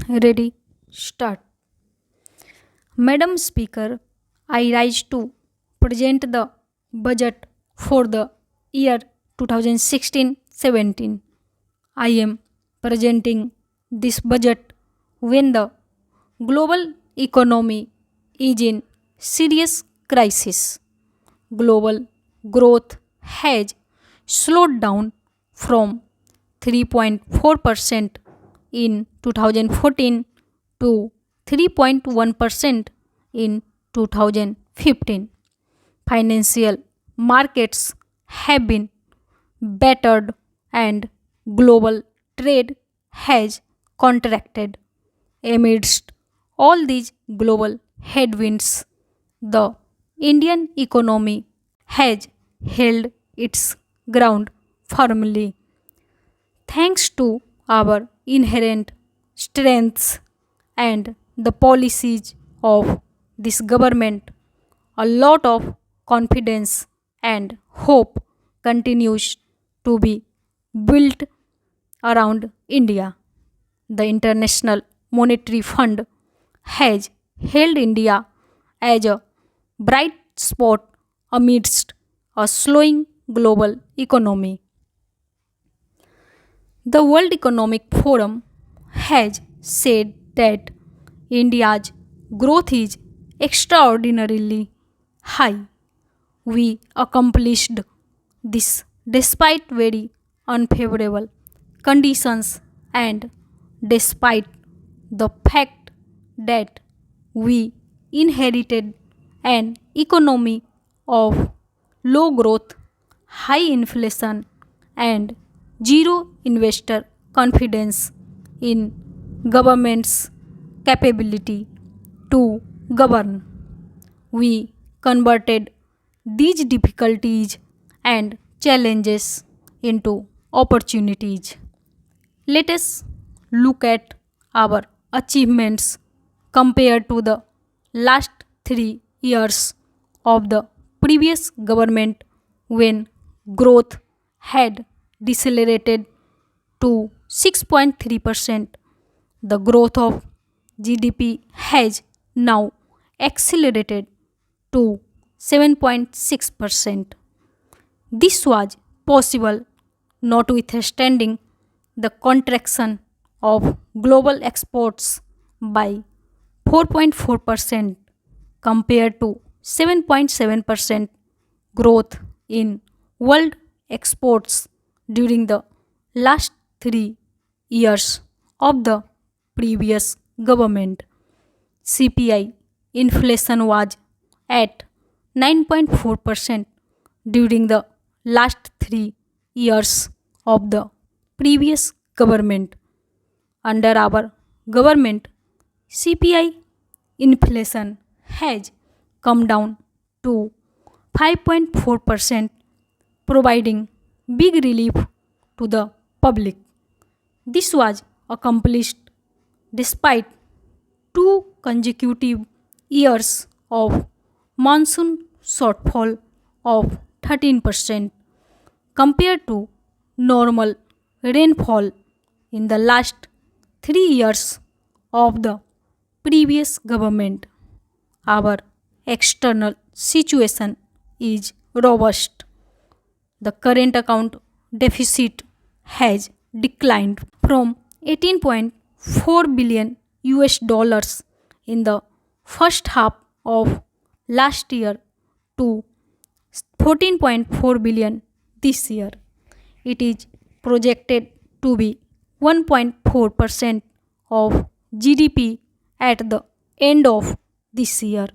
Ready? Start. Madam Speaker, I rise to present the budget for the year 2016-17. I am presenting this budget when the global economy is in serious crisis. Global growth has slowed down from 3.4% in 2014 to 3.1% in 2015. Financial markets have been battered and global trade has contracted. Amidst all these global headwinds, the Indian economy has held its ground firmly. Thanks to our inherent strengths and the policies of this government, a lot of confidence and hope continues to be built around India. The International Monetary Fund has held India as a bright spot amidst a slowing global economy. The World Economic Forum has said that India's growth is extraordinarily high. We accomplished this despite very unfavorable conditions and despite the fact that we inherited an economy of low growth, high inflation, and zero investor confidence in government's capability to govern. We converted these difficulties and challenges into opportunities. Let us look at our achievements compared to the last 3 years of the previous government when growth had decelerated to 6.3%. The growth of GDP has now accelerated to 7.6%. This was possible notwithstanding the contraction of global exports by 4.4% compared to 7.7% growth in world exports during the last 3 years of the previous government. CPI inflation was at 9.4% during the last 3 years of the previous government. Under our government, CPI inflation has come down to 5.4%, providing big relief to the public. This was accomplished despite 2 consecutive years of monsoon shortfall of 13% compared to normal rainfall in the last 3 years of the previous government. Our external situation is robust. The current account deficit has declined from 18.4 billion US dollars in the first half of last year to 14.4 billion this year. It is projected to be 1.4% of GDP at the end of this year.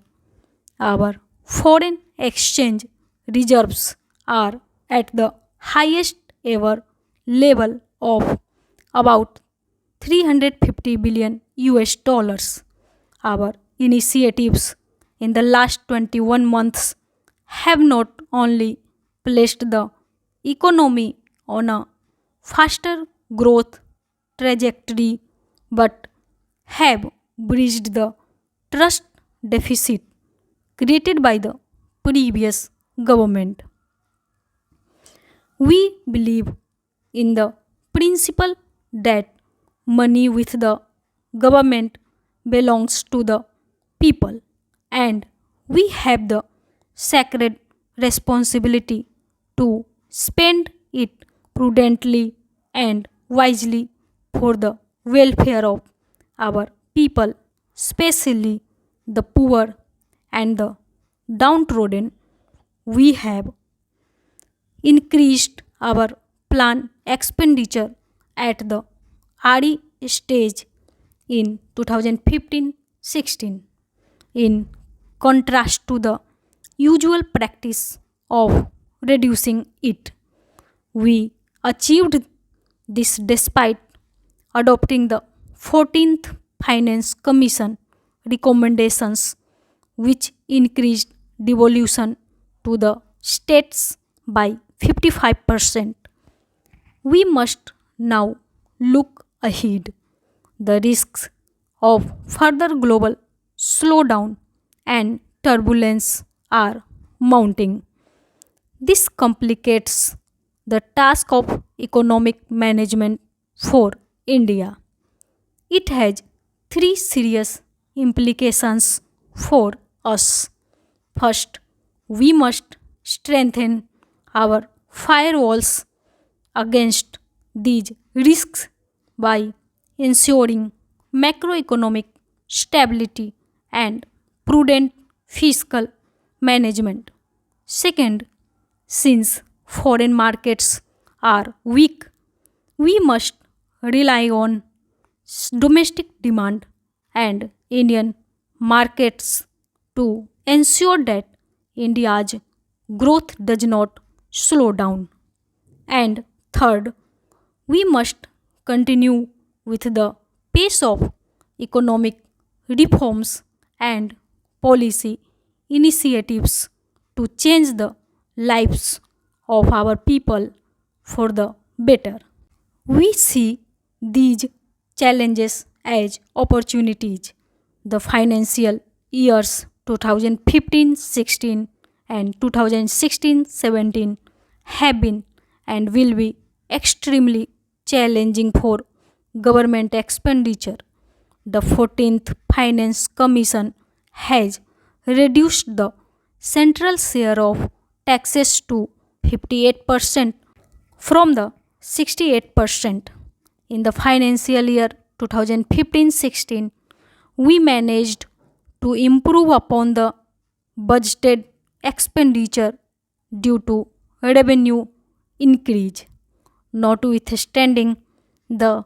Our foreign exchange reserves are at the highest ever level of about 350 billion US dollars. Our initiatives in the last 21 months have not only placed the economy on a faster growth trajectory but have bridged the trust deficit created by the previous government. We believe in the principle that money with the government belongs to the people, and we have the sacred responsibility to spend it prudently and wisely for the welfare of our people, especially the poor and the downtrodden. We have increased our plan expenditure at the RE stage in 2015-16 in contrast to the usual practice of reducing it. We achieved this despite adopting the 14th Finance Commission recommendations, which increased devolution to the states by 55%. We must now look ahead. The risks of further global slowdown and turbulence are mounting. This complicates the task of economic management for India. It has three serious implications for us. First, we must strengthen our firewalls against these risks by ensuring macroeconomic stability and prudent fiscal management. Second, since foreign markets are weak, we must rely on domestic demand and Indian markets to ensure that India's growth does not slow down. And third, we must continue with the pace of economic reforms and policy initiatives to change the lives of our people for the better. We see these challenges as opportunities. The financial years 2015-16 and 2016-17 have been and will be extremely challenging for government expenditure. The 14th Finance Commission has reduced the central share of taxes to 58% from the 68%. In the financial year 2015-16, we managed to improve upon the budgeted expenditure due to revenue increase, notwithstanding the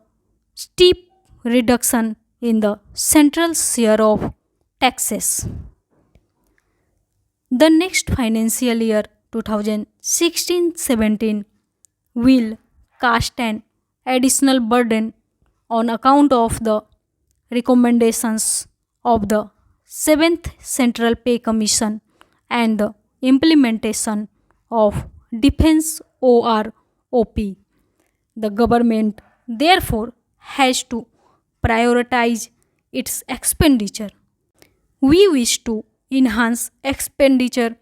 steep reduction in the central share of taxes. The next financial year 2016-17 will cast an additional burden on account of the recommendations of the 7th Central Pay Commission and the implementation of Defense OROP. The government therefore has to prioritize its expenditure. We wish to enhance expenditure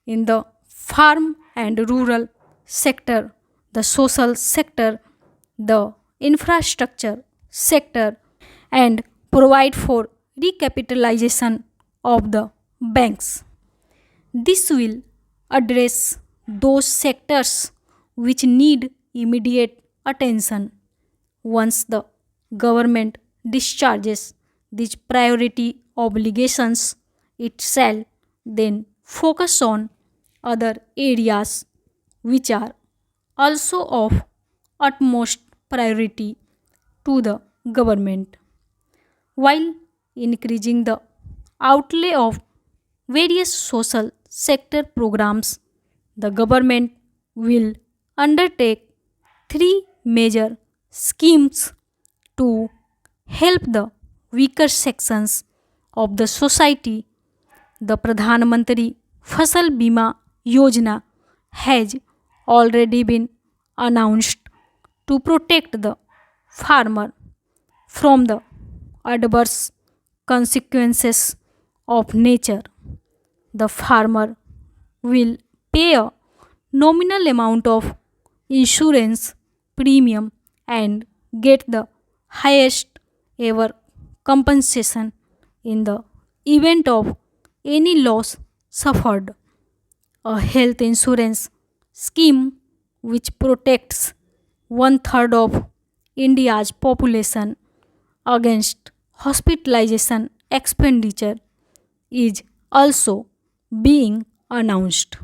in the farm and rural sector, the social sector, the infrastructure sector, and provide for recapitalization of the banks. This will address those sectors which need immediate attention. Once the government discharges these priority obligations, it shall then focus on other areas which are also of utmost priority to the government. While increasing the outlay of various social sector programs, the government will undertake three major schemes to help the weaker sections of the society. The Pradhan Mantri Fasal Bima Yojana has already been announced to protect the farmer from the adverse consequences of nature. The farmer will pay a nominal amount of insurance premium and get the highest ever compensation in the event of any loss suffered. A health insurance scheme which protects one third of India's population against hospitalization expenditure is also being announced.